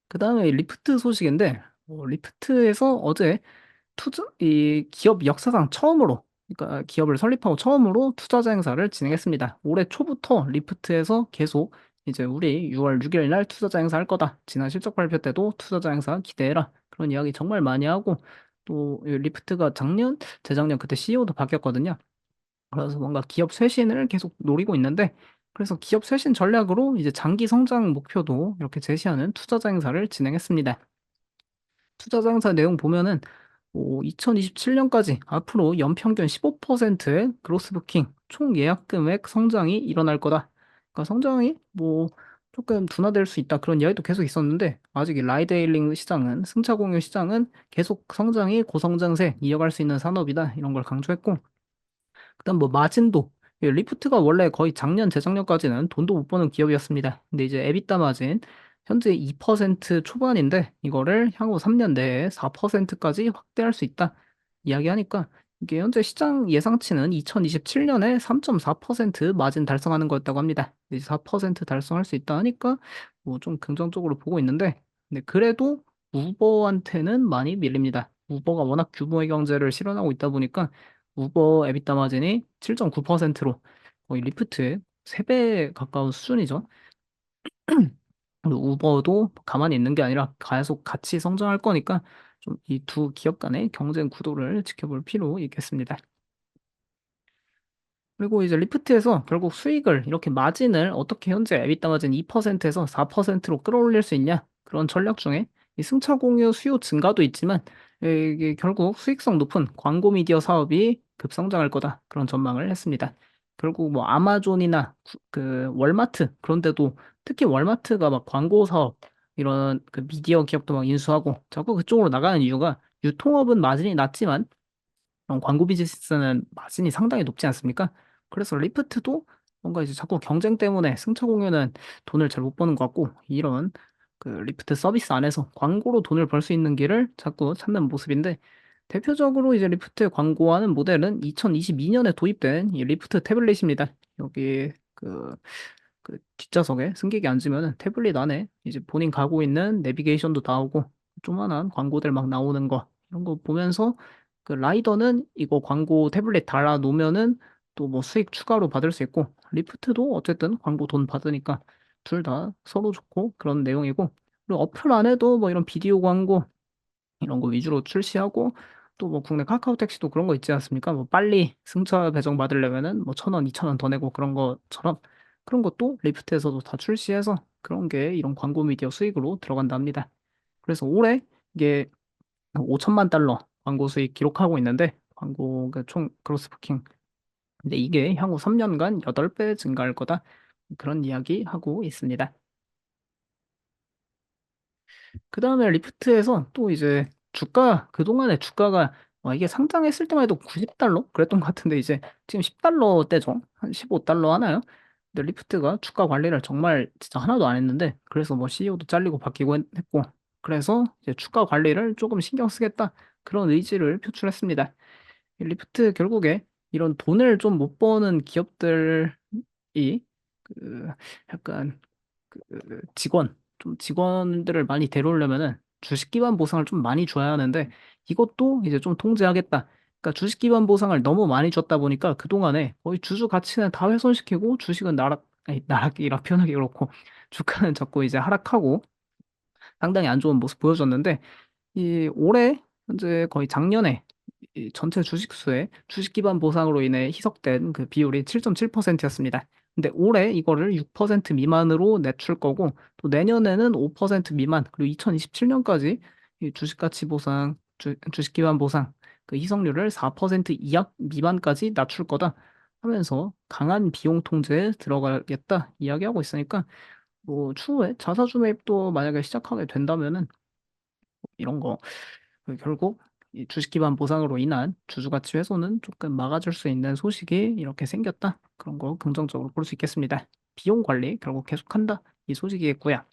그다음에 리프트 소식인데 리프트에서 어제 이 기업 역사상 처음으로 그러니까 기업을 설립하고 처음으로 투자자 행사를 진행했습니다. 올해 초부터 리프트에서 계속 이제 우리 6월 6일 날 투자자 행사 할 거다. 지난 실적 발표 때도 투자자 행사 기대해라. 그런 이야기 정말 많이 하고 또 이 리프트가 작년, 재작년 그때 CEO도 바뀌었거든요. 그래서 뭔가 기업 쇄신을 계속 노리고 있는데 그래서 기업 쇄신 전략으로 이제 장기 성장 목표도 이렇게 제시하는 투자자 행사를 진행했습니다. 투자자 행사 내용 보면은 2027년까지 앞으로 연평균 15%의 그로스 부킹 총 예약 금액 성장이 일어날 거다. 그러니까 성장이 뭐 조금 둔화될 수 있다 그런 이야기도 계속 있었는데 아직 이 라이드헤일링 시장은 승차 공유 시장은 계속 성장이 고성장세 이어갈 수 있는 산업이다 이런 걸 강조했고 그다음 뭐 마진도 리프트가 원래 거의 작년 재작년까지는 돈도 못 버는 기업이었습니다. 근데 이제 에비타 마진 현재 2% 초반인데 이거를 향후 3년 내에 4%까지 확대할 수 있다 이야기하니까 이게 현재 시장 예상치는 2027년에 3.4% 마진 달성하는 거였다고 합니다. 이제 4% 달성할 수 있다 하니까 뭐 좀 긍정적으로 보고 있는데 근데 그래도 우버한테는 많이 밀립니다. 우버가 워낙 규모의 경제를 실현하고 있다 보니까 우버 에비타 마진이 7.9%로 거의 리프트의 3배 가까운 수준이죠. 우버도 가만히 있는 게 아니라 계속 같이 성장할 거니까 좀 이 두 기업 간의 경쟁 구도를 지켜볼 필요 있겠습니다. 그리고 이제 리프트에서 결국 수익을 이렇게 마진을 어떻게 현재 에비타 마진 2%에서 4%로 끌어올릴 수 있냐 그런 전략 중에 이 승차 공유 수요 증가도 있지만 이게 결국 수익성 높은 광고 미디어 사업이 급성장할 거다 그런 전망을 했습니다. 결국 뭐 아마존이나 그 월마트 그런 데도 특히 월마트가 막 광고 사업 이런 그 미디어 기업도 막 인수하고 자꾸 그쪽으로 나가는 이유가 유통업은 마진이 낮지만 광고 비즈니스는 마진이 상당히 높지 않습니까? 그래서 리프트도 뭔가 이제 자꾸 경쟁 때문에 승차 공유는 돈을 잘 못 버는 것 같고 이런 그 리프트 서비스 안에서 광고로 돈을 벌 수 있는 길을 자꾸 찾는 모습인데 대표적으로 이제 리프트 광고하는 모델은 2022년에 도입된 이 리프트 태블릿입니다. 여기 그 뒷좌석에 승객이 앉으면은 태블릿 안에 이제 본인 가고 있는 내비게이션도 나오고 조만한 광고들 막 나오는 거 이런 거 보면서 그 라이더는 이거 광고 태블릿 달아 놓으면은 또 뭐 수익 추가로 받을 수 있고 리프트도 어쨌든 광고 돈 받으니까 둘 다 서로 좋고 그런 내용이고 그리고 어플 안에도 뭐 이런 비디오 광고 이런 거 위주로 출시하고 또 뭐 국내 카카오 택시도 그런 거 있지 않습니까? 뭐 빨리 승차 배정 받으려면은 뭐 1,000원, 2,000원 더 내고 그런 것처럼 그런 것도 리프트에서도 다 출시해서 그런 게 이런 광고 미디어 수익으로 들어간다 합니다. 그래서 올해 이게 5천만 달러 광고 수익 기록하고 있는데 광고 그 총 그로스 부킹 근데 이게 향후 3년간 8배 증가할 거다 그런 이야기 하고 있습니다. 그 다음에 리프트에서 또 이제 주가, 그동안에 주가가 이게 상장했을 때만 해도 90달러? 그랬던 것 같은데 이제 지금 10달러대죠? 한 15달러 하나요? 근데 리프트가 주가 관리를 정말 진짜 하나도 안 했는데 그래서 뭐 CEO도 잘리고 바뀌고 했고 그래서 이제 주가 관리를 조금 신경 쓰겠다 그런 의지를 표출했습니다. 이 리프트 결국에 이런 돈을 좀 못 버는 기업들이 그 약간 그 좀 직원들을 많이 데려오려면은 주식 기반 보상을 좀 많이 줘야 하는데 이것도 이제 좀 통제하겠다. 그러니까 주식 기반 보상을 너무 많이 줬다 보니까 그동안에 거의 주주 가치는 다 훼손시키고 주식은 아니, 나락이라 표현하기 그렇고 주가는 자꾸 이제 하락하고 상당히 안 좋은 모습 보여줬는데 이 올해 현재 거의 작년에 이 전체 주식수의 주식 기반 보상으로 인해 희석된 그 비율이 7.7%였습니다. 근데 올해 이거를 6% 미만으로 낮출 거고 또 내년에는 5% 미만 그리고 2027년까지 이 주식 가치 보상, 주식 기반 보상 그 희석률을 4% 이하 미만까지 낮출 거다 하면서 강한 비용 통제에 들어가겠다 이야기하고 있으니까 뭐 추후에 자사주 매입도 만약에 시작하게 된다면은 이런 거 결국 이 주식 기반 보상으로 인한 주주 가치 훼손은 조금 막아줄 수 있는 소식이 이렇게 생겼다. 그런 거 긍정적으로 볼 수 있겠습니다. 비용 관리 결국 계속한다. 이 소식이겠고요.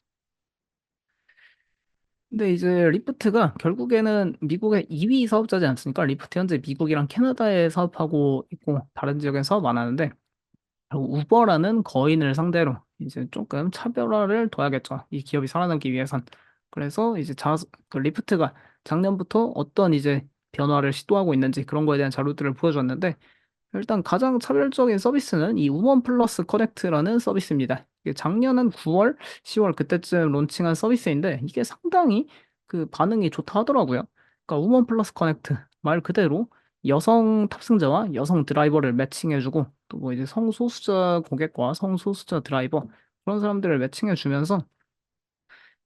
근데 이제 리프트가 결국에는 미국의 2위 사업자지 않습니까? 리프트 현재 미국이랑 캐나다에 사업하고 있고 다른 지역엔 사업 안 하는데 우버라는 거인을 상대로 이제 조금 차별화를 둬야겠죠. 이 기업이 살아남기 위해선. 그래서 이제 그 리프트가 작년부터 어떤 이제 변화를 시도하고 있는지 그런 거에 대한 자료들을 보여줬는데 일단 가장 차별적인 서비스는 이 우먼 플러스 커넥트라는 서비스입니다. 이게 작년 한 9월, 10월 그때쯤 론칭한 서비스인데 이게 상당히 그 반응이 좋다 하더라고요. 그러니까 우먼 플러스 커넥트 말 그대로 여성 탑승자와 여성 드라이버를 매칭해주고 또 뭐 이제 성소수자 고객과 성소수자 드라이버 그런 사람들을 매칭해주면서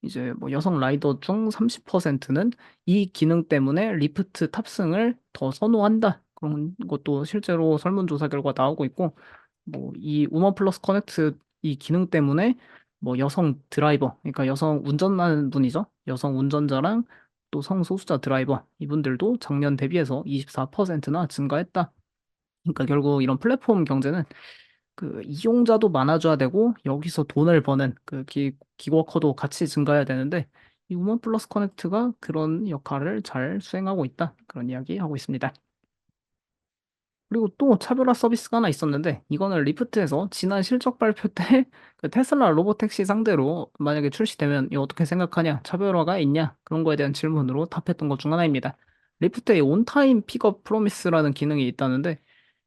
이제 뭐 여성 라이더 중 30%는 이 기능 때문에 리프트 탑승을 더 선호한다. 그런 것도 실제로 설문조사 결과 나오고 있고, 뭐 이 우먼 플러스 커넥트 이 기능 때문에 뭐 여성 드라이버, 그러니까 여성 운전하는 분이죠. 여성 운전자랑 또 성소수자 드라이버 이분들도 작년 대비해서 24%나 증가했다. 그러니까 결국 이런 플랫폼 경제는 그 이용자도 많아져야 되고 여기서 돈을 버는 그 기워커도 같이 증가해야 되는데 이 우먼 플러스 커넥트가 그런 역할을 잘 수행하고 있다. 그런 이야기 하고 있습니다. 그리고 또 차별화 서비스가 하나 있었는데 이거는 리프트에서 지난 실적 발표 때 그 테슬라 로보택시 상대로 만약에 출시되면 이거 어떻게 생각하냐, 차별화가 있냐 그런 거에 대한 질문으로 답했던 것 중 하나입니다. 리프트에 온타임 픽업 프로미스라는 기능이 있다는데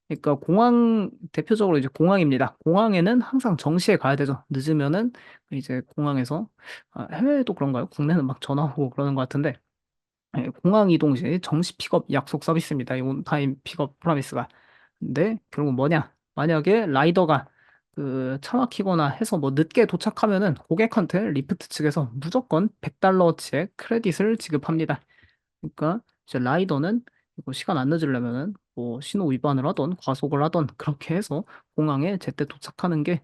그러니까 공항 대표적으로 이제 공항입니다. 공항에는 항상 정시에 가야 되죠. 늦으면은 이제 공항에서 해외에도 그런가요? 국내는 막 전화 오고 그러는 것 같은데 예, 공항 이동 시 정시 픽업 약속 서비스입니다. 이 온타임 픽업 프로미스가. 근데 결국 뭐냐? 만약에 라이더가 그 차 막히거나 해서 뭐 늦게 도착하면은 고객한테 리프트 측에서 무조건 100달러어치의 크레딧을 지급합니다. 그러니까 이제 라이더는 이거 시간 안 늦으려면은 뭐 신호 위반을 하던 과속을 하던 그렇게 해서 공항에 제때 도착하는 게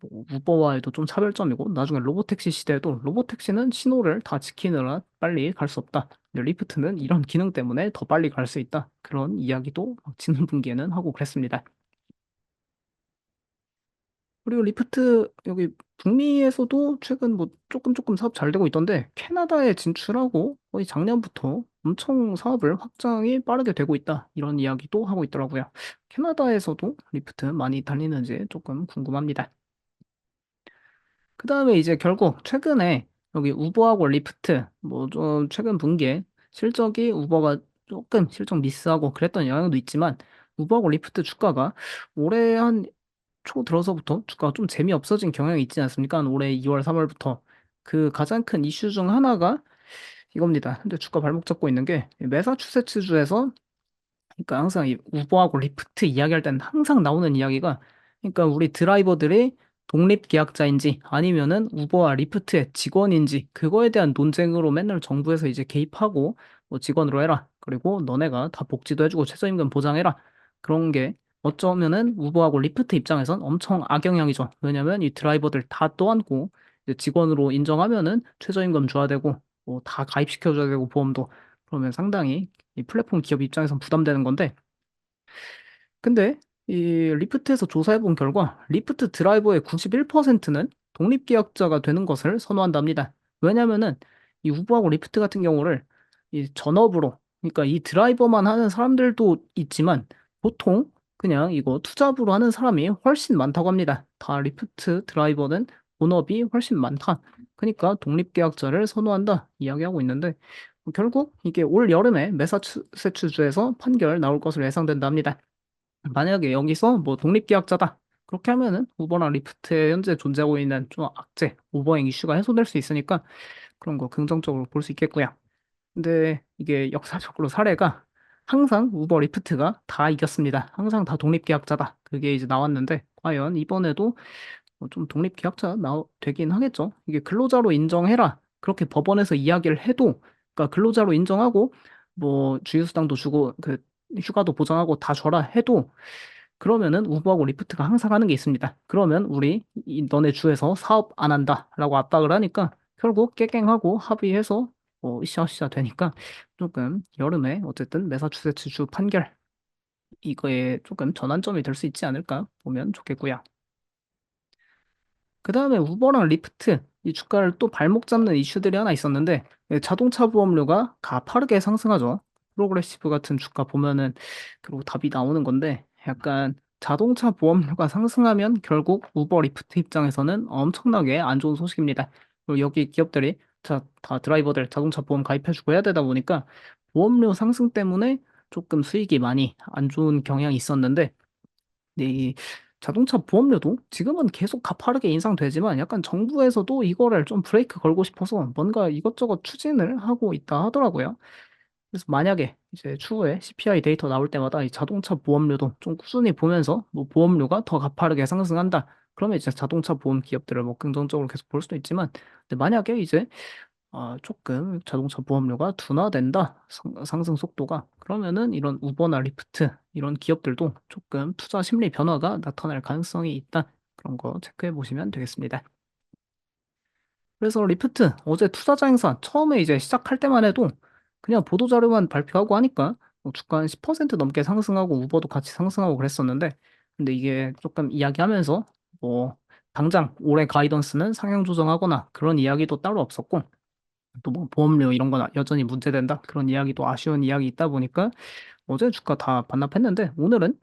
뭐 우버와의 좀 차별점이고 나중에 로보택시 시대에도 로보택시는 신호를 다 지키느라 빨리 갈 수 없다. 근데 리프트는 이런 기능 때문에 더 빨리 갈 수 있다. 그런 이야기도 막 지난 분기에는 하고 그랬습니다. 그리고 리프트 여기 북미에서도 최근 뭐 조금 사업 잘 되고 있던데 캐나다에 진출하고 거의 작년부터 엄청 사업을 확장이 빠르게 되고 있다. 이런 이야기도 하고 있더라고요. 캐나다에서도 리프트 많이 달리는지 조금 궁금합니다. 그 다음에 이제 결국 최근에 여기 우버하고 리프트 뭐 좀 최근 분기에 실적이 우버가 조금 실적 미스하고 그랬던 영향도 있지만 우버하고 리프트 주가가 올해 한 초 들어서부터 주가가 좀 재미없어진 경향이 있지 않습니까? 한 올해 2월, 3월부터 그 가장 큰 이슈 중 하나가 이겁니다. 근데 주가 발목 잡고 있는 게 매사추세츠주에서 그러니까 항상 이 우버하고 리프트 이야기할 때는 항상 나오는 이야기가 그러니까 우리 드라이버들이 독립 계약자인지 아니면은 우버와 리프트의 직원인지 그거에 대한 논쟁으로 맨날 정부에서 이제 개입하고 뭐 직원으로 해라. 그리고 너네가 다 복지도 해주고 최저임금 보장해라. 그런 게 어쩌면은 우버하고 리프트 입장에선 엄청 악영향이죠. 왜냐면 이 드라이버들 다 떠안고 이제 직원으로 인정하면은 최저임금 줘야 되고 뭐 다 가입시켜줘야 되고 보험도 그러면 상당히 이 플랫폼 기업 입장에선 부담되는 건데, 근데 이 리프트에서 조사해 본 결과 리프트 드라이버의 91%는 독립계약자가 되는 것을 선호한답니다. 왜냐면은 이 우버하고 리프트 같은 경우를 이 전업으로, 그러니까 이 드라이버만 하는 사람들도 있지만 보통 그냥 이거 투잡으로 하는 사람이 훨씬 많다고 합니다. 다 리프트 드라이버는 본업이 훨씬 많다. 그러니까 독립계약자를 선호한다 이야기하고 있는데 결국 이게 올 여름에 매사추세츠주에서 판결 나올 것으로 예상된다 합니다. 만약에 여기서 뭐 독립계약자다. 그렇게 하면은 우버랑 리프트에 현재 존재하고 있는 좀 악재, 오버행 이슈가 해소될 수 있으니까 그런 거 긍정적으로 볼 수 있겠고요. 근데 이게 역사적으로 사례가 항상 우버 리프트가 다 이겼습니다. 항상 다 독립계약자다. 그게 이제 나왔는데 과연 이번에도 뭐좀 독립계약자 되긴 하겠죠. 이게 근로자로 인정해라. 그렇게 법원에서 이야기를 해도 그러니까 근로자로 인정하고 뭐 주휴수당도 주고 그 휴가도 보장하고 다 줘라 해도 그러면은 우버하고 리프트가 항상 하는 게 있습니다. 그러면 우리 너네 주에서 사업 안 한다라고 압박을 하니까 결국 깨갱하고 합의해서 뭐 으쌰으쌰 되니까 조금 여름에 어쨌든 매사추세츠 주 판결 이거에 조금 전환점이 될 수 있지 않을까 보면 좋겠고요. 그 다음에 우버랑 리프트 이 주가를 또 발목 잡는 이슈들이 하나 있었는데 예, 자동차 보험료가 가파르게 상승하죠. 프로그레시브 같은 주가 보면은 결국 답이 나오는 건데 약간 자동차 보험료가 상승하면 결국 우버 리프트 입장에서는 엄청나게 안 좋은 소식입니다. 그리고 여기 기업들이 다 드라이버들 자동차 보험 가입해주고 해야 되다 보니까 보험료 상승 때문에 조금 수익이 많이 안 좋은 경향이 있었는데, 근데 이 자동차 보험료도 지금은 계속 가파르게 인상되지만 약간 정부에서도 이거를 좀 브레이크 걸고 싶어서 뭔가 이것저것 추진을 하고 있다 하더라고요. 그래서 만약에 이제 추후에 CPI 데이터 나올 때마다 이 자동차 보험료도 좀 꾸준히 보면서 뭐 보험료가 더 가파르게 상승한다. 그러면 이제 자동차 보험 기업들을 뭐 긍정적으로 계속 볼 수도 있지만, 근데 만약에 이제 조금 자동차 보험료가 둔화된다. 상승 속도가. 그러면은 이런 우버나 리프트 이런 기업들도 조금 투자 심리 변화가 나타날 가능성이 있다. 그런 거 체크해 보시면 되겠습니다. 그래서 리프트 어제 투자자 행사 처음에 이제 시작할 때만 해도 그냥 보도 자료만 발표하고 하니까 뭐 주가 한 10% 넘게 상승하고 우버도 같이 상승하고 그랬었는데, 근데 이게 조금 이야기하면서 뭐 당장 올해 가이던스는 상향 조정하거나 그런 이야기도 따로 없었고, 또 뭐 보험료 이런 건 여전히 문제된다 그런 이야기도 아쉬운 이야기 있다 보니까 어제 주가 다 반납했는데, 오늘은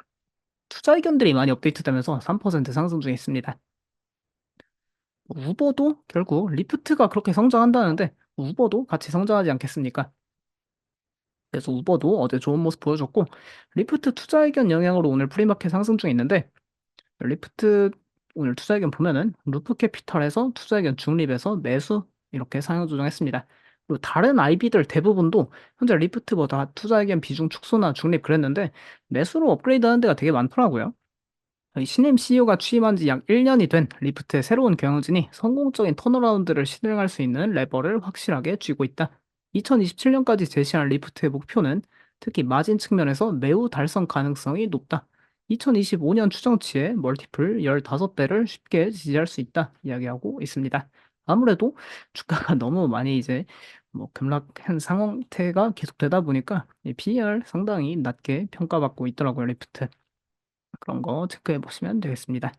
투자 의견들이 많이 업데이트되면서 3% 상승 중에 있습니다. 우버도 결국 리프트가 그렇게 성장한다는데 우버도 같이 성장하지 않겠습니까? 그래서 우버도 어제 좋은 모습 보여줬고, 리프트 투자 의견 영향으로 오늘 프리마켓 상승 중에 있는데, 리프트 오늘 투자 의견 보면은 루프 캐피탈에서 투자 의견 중립에서 매수 이렇게 상향 조정했습니다. 그리고 다른 IB들 대부분도 현재 리프트보다 투자 의견 비중 축소나 중립 그랬는데 매수로 업그레이드하는 데가 되게 많더라고요. 이 신임 CEO가 취임한 지 약 1년이 된 리프트의 새로운 경영진이 성공적인 턴어라운드를 실행할 수 있는 레버를 확실하게 쥐고 있다. 2027년까지 제시한 리프트의 목표는 특히 마진 측면에서 매우 달성 가능성이 높다. 2025년 추정치의 멀티플 15배를 쉽게 지지할 수 있다. 이야기하고 있습니다. 아무래도 주가가 너무 많이 이제 뭐 급락한 상태가 계속되다 보니까 이 PER 상당히 낮게 평가받고 있더라고요, 리프트. 그런 거 체크해 보시면 되겠습니다.